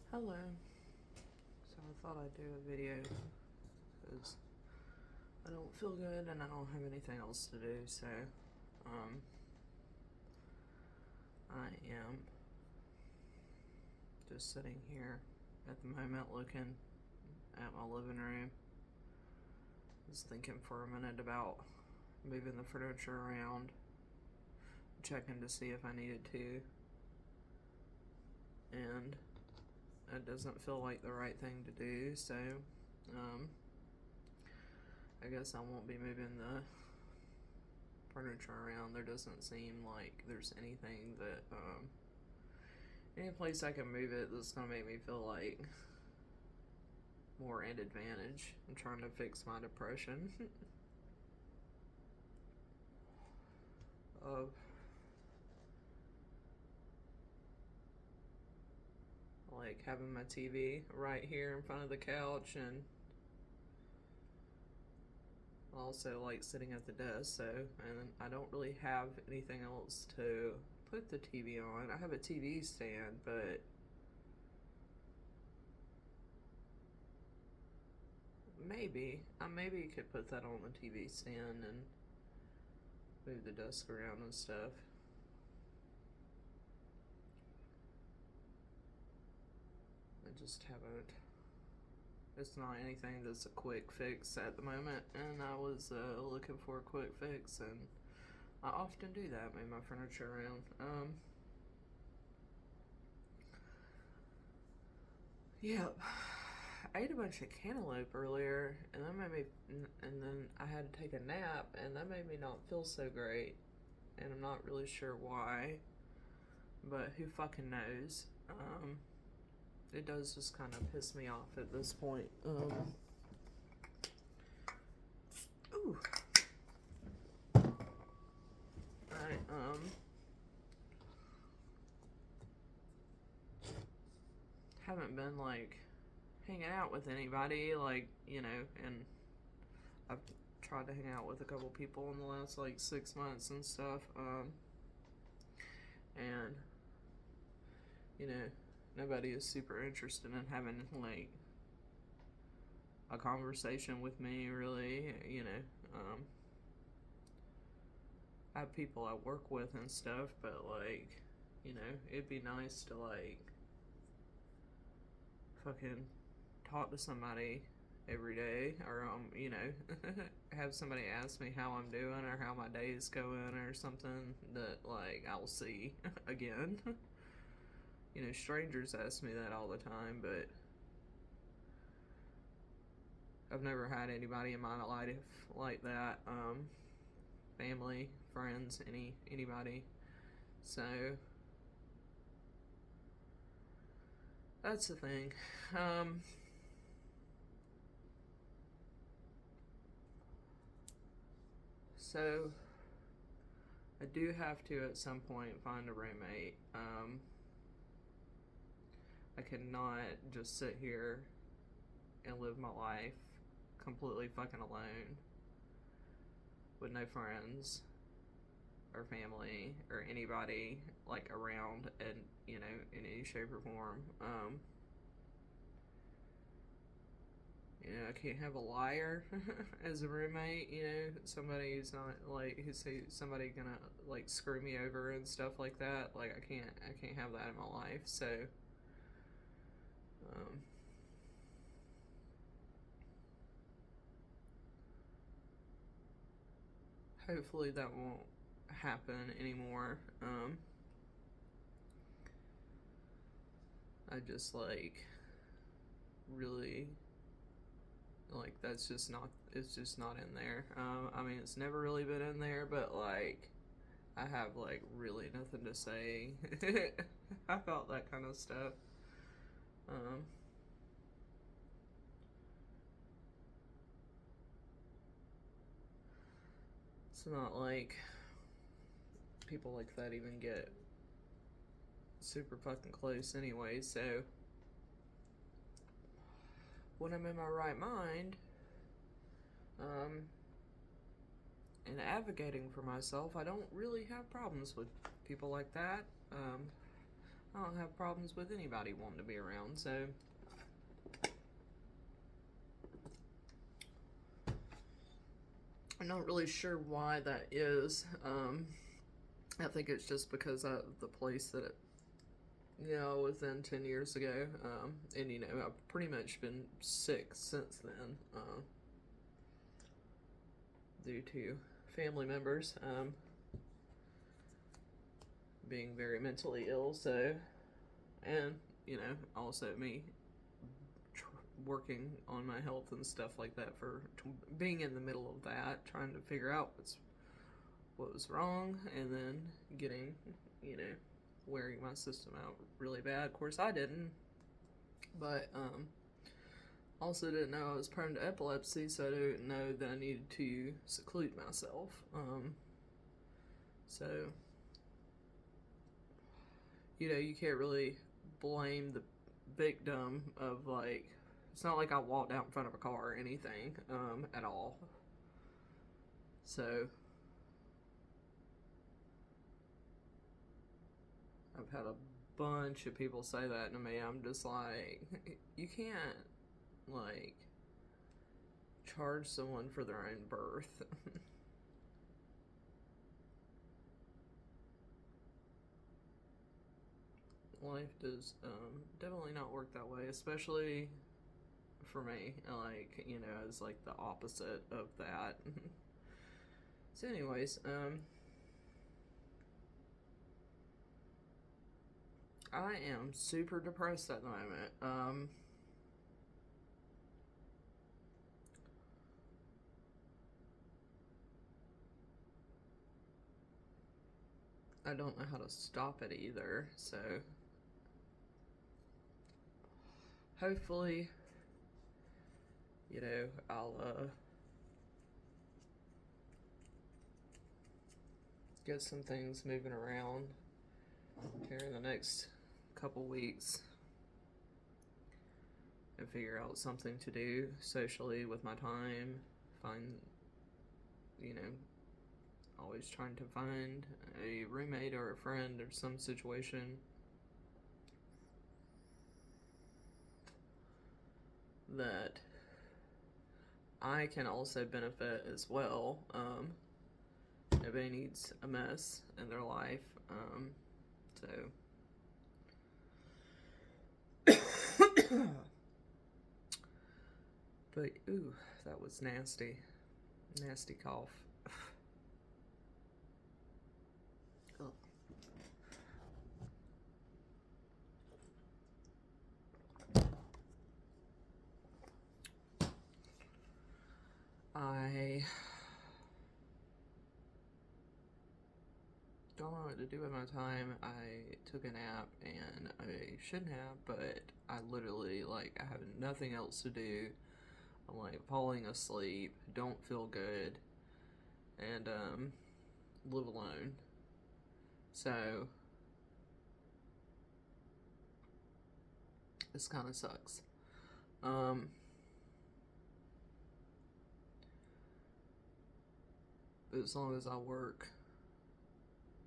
Hello. So I thought I'd do a video because I don't feel good and I don't have anything else to do. So I am just sitting here at the moment looking at my living room. Just thinking for a minute about moving the furniture around, checking to see if I needed to, and it doesn't feel like the right thing to do. So I guess I won't be moving the furniture around. There doesn't seem like there's anything that any place I can move it that's gonna make me feel like more at advantage. I'm trying to fix my depression of like having my TV right here in front of the couch and also like sitting at the desk. So, and I don't really have anything else to put the TV on. I have a TV stand, but maybe could put that on the TV stand and move the desk around and stuff. I just haven't. It's not anything that's a quick fix at the moment, and I was looking for a quick fix, and I often do that, move my furniture around. Yep. I ate a bunch of cantaloupe earlier, and then I had to take a nap, and that made me not feel so great, and I'm not really sure why, but who fucking knows? It does just kind of piss me off at this point. Ooh. I haven't been like hanging out with anybody, like, and I've tried to hang out with a couple people in the last like 6 months and stuff. And nobody is super interested in having like a conversation with me, really. I have people I work with and stuff, but like, it'd be nice to like fucking talk to somebody every day, or have somebody ask me how I'm doing or how my day is going or something that like I'll see again. Strangers ask me that all the time, but I've never had anybody in my life like that. Family, friends, anybody. So that's the thing. So I do have to at some point find a roommate. I cannot just sit here and live my life completely fucking alone with no friends or family or anybody like around, and in any shape or form. I can't have a liar as a roommate. Somebody who's not like who's somebody gonna like screw me over and stuff like that. Like I can't have that in my life. So um, hopefully that won't happen anymore. I just like really like that's just not it's just not in there. I mean, it's never really been in there, but like I have like really nothing to say about that kind of stuff. Um, it's not like people like that even get super fucking close anyway. So when I'm in my right mind, um, and advocating for myself, I don't really have problems with people like that. I don't have problems with anybody wanting to be around, so I'm not really sure why that is. I think it's just because of the place that I was in 10 years ago. And, I've pretty much been sick since then, due to family members being very mentally ill. So, and, also me working on my health and stuff like that, for being in the middle of that, trying to figure out what was wrong, and then getting, wearing my system out really bad. Of course, I didn't, but also didn't know I was prone to epilepsy, so I didn't know that I needed to seclude myself. So, you can't really blame the victim of, like, it's not like I walked out in front of a car or anything, at all. So, I've had a bunch of people say that to me. I'm just like, you can't, like, charge someone for their own birth. Life does definitely not work that way, especially for me. Like, as like the opposite of that. So, anyways, I am super depressed at the moment. I don't know how to stop it either, so hopefully, I'll get some things moving around here in the next couple weeks and figure out something to do socially with my time. Find, always trying to find a roommate or a friend or some situation that I can also benefit as well. Everybody needs a mess in their life. So but ooh, that was nasty. Nasty cough. Oh. I don't know what to do with my time. I took a nap, and I shouldn't have, but I literally, like, I have nothing else to do. I'm like falling asleep, don't feel good, and live alone. So this kind of sucks. But as long as I work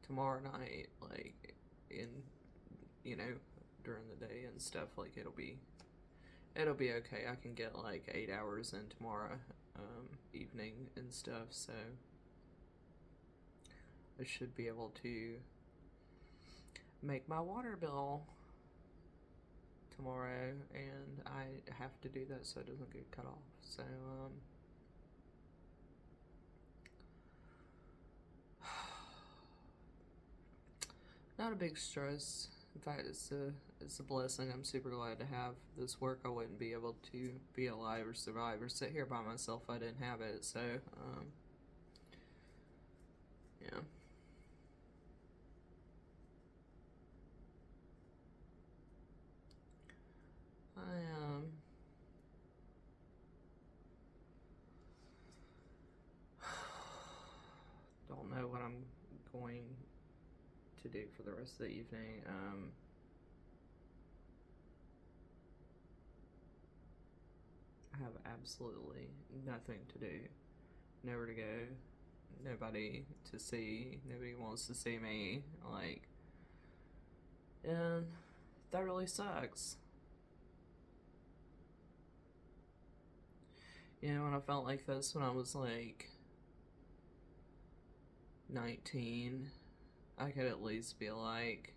tomorrow night, like, in, during the day and stuff, like, it'll be okay. I can get like 8 hours in tomorrow evening and stuff, so I should be able to make my water bill tomorrow, and I have to do that so it doesn't get cut off. So not a big stress. In fact, it's a blessing. I'm super glad to have this work. I wouldn't be able to be alive or survive or sit here by myself if I didn't have it. So yeah. I don't know what I'm going to do for the rest of the evening. I have absolutely nothing to do, nowhere to go, nobody to see, nobody wants to see me. Like, And that really sucks. You know, when I felt like this when I was like 19, I could at least be like,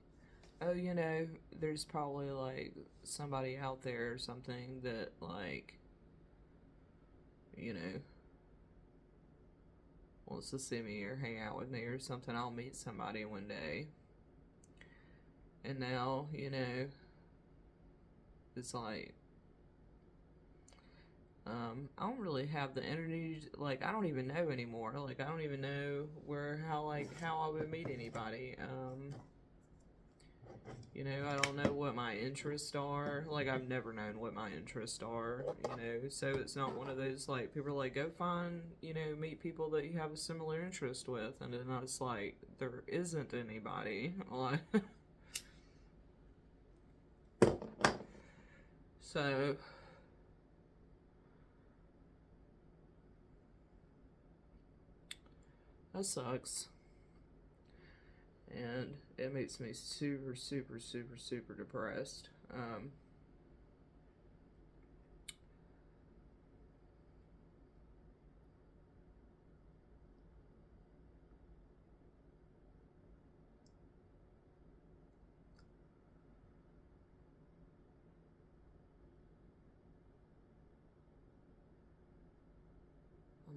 oh, you know, there's probably like somebody out there or something that, like, you know, wants to see me or hang out with me or something. I'll meet somebody one day. And now, you know, it's like, I don't really have the energy. Like, I don't even know anymore. Like, I don't even know how I would meet anybody. You know, I don't know what my interests are. Like, I've never known what my interests are, you know, so it's not one of those, like, people are like, go find, you know, meet people that you have a similar interest with, and then it's like, there isn't anybody. So, that sucks. And it makes me super, super, super, super depressed. I'm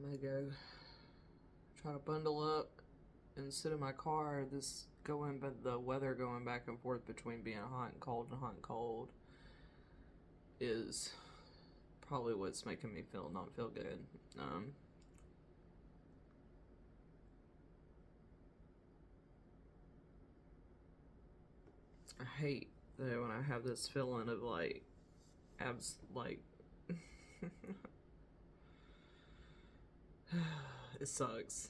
gonna go try to bundle up and sit in my car. But the weather going back and forth between being hot and cold and hot and cold is probably what's making me not feel good. I hate though when I have this feeling of like like it sucks.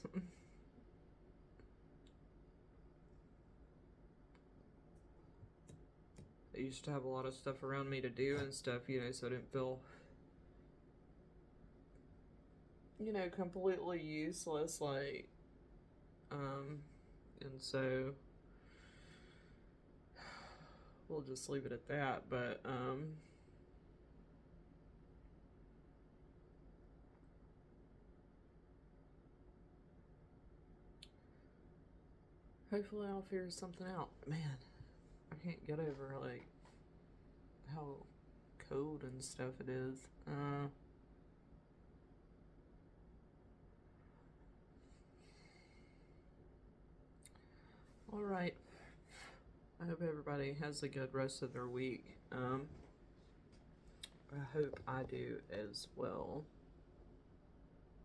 I used to have a lot of stuff around me to do and stuff, you know, so I didn't feel, you know, completely useless. Um, and so we'll just leave it at that. But, hopefully I'll figure something out. Man, I can't get over, like, how cold and stuff it is. Alright. I hope everybody has a good rest of their week. I hope I do as well.